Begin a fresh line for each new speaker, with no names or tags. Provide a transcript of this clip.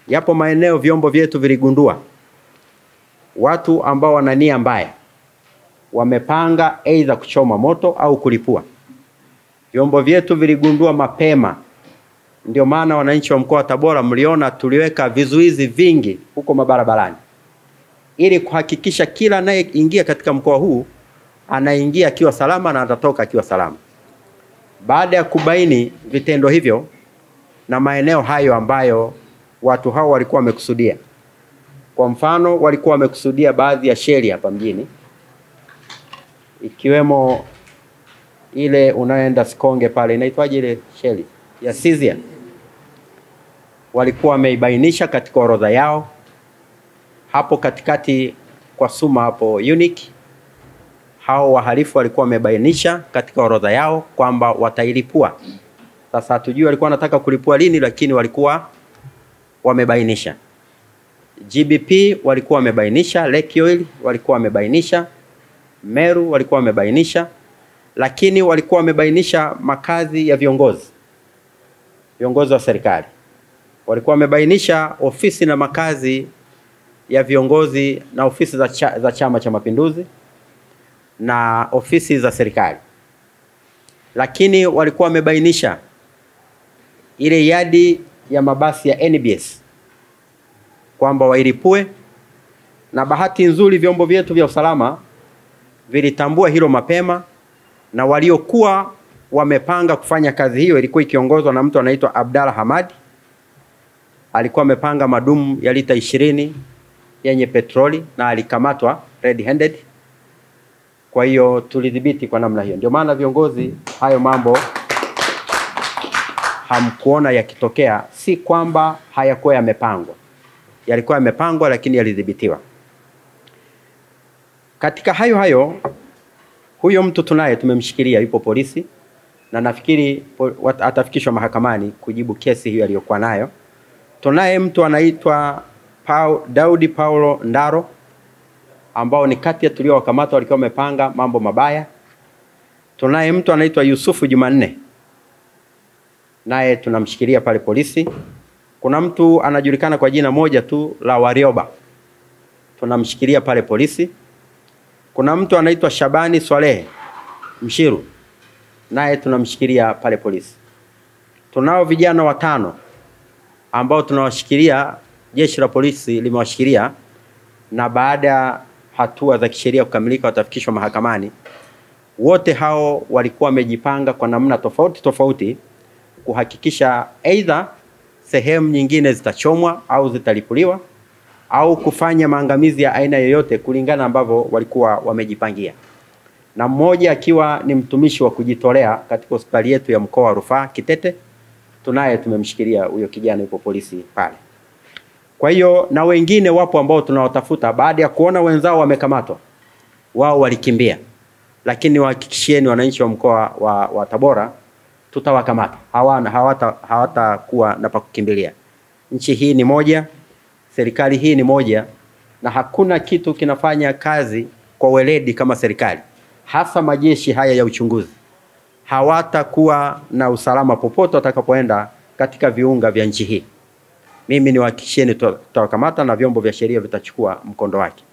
Yapo maeneo vyombo vyetu viligundua watu ambao wana nia mbaya wamepanga aidha kuchoma moto au kulipua. Vyombo vyetu viligundua mapema. Ndio maana wananchi wa mkoa wa Tabora mliona tuliweka vizuizi vingi huko mabarabarani, ili kuhakikisha kila anayeingia katika mkoa huu anaingia akiwa salama na atatoka akiwa salama. Baada ya kubaini vitendo hivyo na maeneo hayo ambayo watu hao walikuwa wamekusudia, kwa mfano walikuwa wamekusudia baadhi ya sheli hapa mjini, ikiwemo ile unaenda Sikonge pale, inaitwaje ile sheli ya Sizia, walikuwa wameibainisha katika orodha yao. Hapo katikati kwa Suma hapo Unique, hao wahalifu walikuwa wamebainisha katika orodha yao kwamba watailipua. Sasa hatujui walikuwa wanataka kulipua lini, lakini walikuwa wamebainisha. GBP walikuwa wamebainisha, Lake Oil walikuwa wamebainisha, Meru walikuwa wamebainisha, lakini walikuwa wamebainisha makazi ya viongozi wa serikali. Walikuwa wamebainisha ofisi na makazi ya viongozi na ofisi za Chama cha Mapinduzi na ofisi za serikali. Lakini walikuwa wamebainisha ile yadi ya mabasi ya NBS kwamba wailipue, na bahati nzuri vyombo vyetu vya usalama vilitambua hilo mapema, na waliokuwa wamepanga kufanya kazi hiyo ilikuwa ikiongozwa na mtu anaitwa Abdalla Hamadi. Alikuwa amepanga madumu ya lita 20 yenye petroli na alikamatwa red handed. Kwa hiyo tulidhibiti kwa namna hiyo. Ndio maana viongozi, hayo mambo hamkuona yakitokea, si kwamba hayakuwa yamepangwa. Yalikuwa yamepangwa, lakini yalidhibitiwa. Katika hayo huyo mtu tumemshikilia, yupo polisi, na nafikiri atafikishwa mahakamani kujibu kesi hiyo aliyokuwa nayo. Tunaye mtu anaitwa Daudi Paulo Ndaro, ambao ni kati ya tuliowakamata walikuwa wamepanga mambo mabaya. Tunaye mtu anaitwa Yusufu Jumanne, naye tunamshikilia pale polisi. Kuna mtu anajulikana kwa jina moja tu la Warioba, tunamshikilia pale polisi. Kuna mtu anaitwa Shabani Swalehe Mshiru, naye tunamshikilia pale polisi. Tunao vijana 5 ambao tunawashikilia, jeshi la polisi limewashikilia, na baada ya hatua za kisheria kukamilika watafikishwa mahakamani. Wote hao walikuwa wamejipanga kwa namna tofauti kuhakikisha aidha sehemu nyingine zitachomwa au zitalipuliwa au kufanya maangamizi ya aina yoyote kulingana ambavyo walikuwa wamejipangia. Na mmoja akiwa ni mtumishi wa kujitolea katika hospitali yetu ya mkoa wa Rufaa Kitete, tunaye tumemshikilia huyo kijana, yupo polisi pale. Kwa hiyo na wengine wapo ambao tunawatafuta, baada ya kuona wenzao wamekamatwa, wao walikimbia. Lakini wahakikishieni wananchi wa mkoa wa Tabora, tutawakamata. Hawatakuwa na pa kukimbilia. Nchi hii ni moja, serikali hii ni moja, na hakuna kitu kinafanya kazi kwa weledi kama serikali. Hasa majeshi haya ya uchunguzi hawatakuwa na usalama popote watakapoenda katika viunga vya nchi hii. Mimi niwahakikishieni tutawakamata na vyombo vya sheria vitachukua mkondo wake.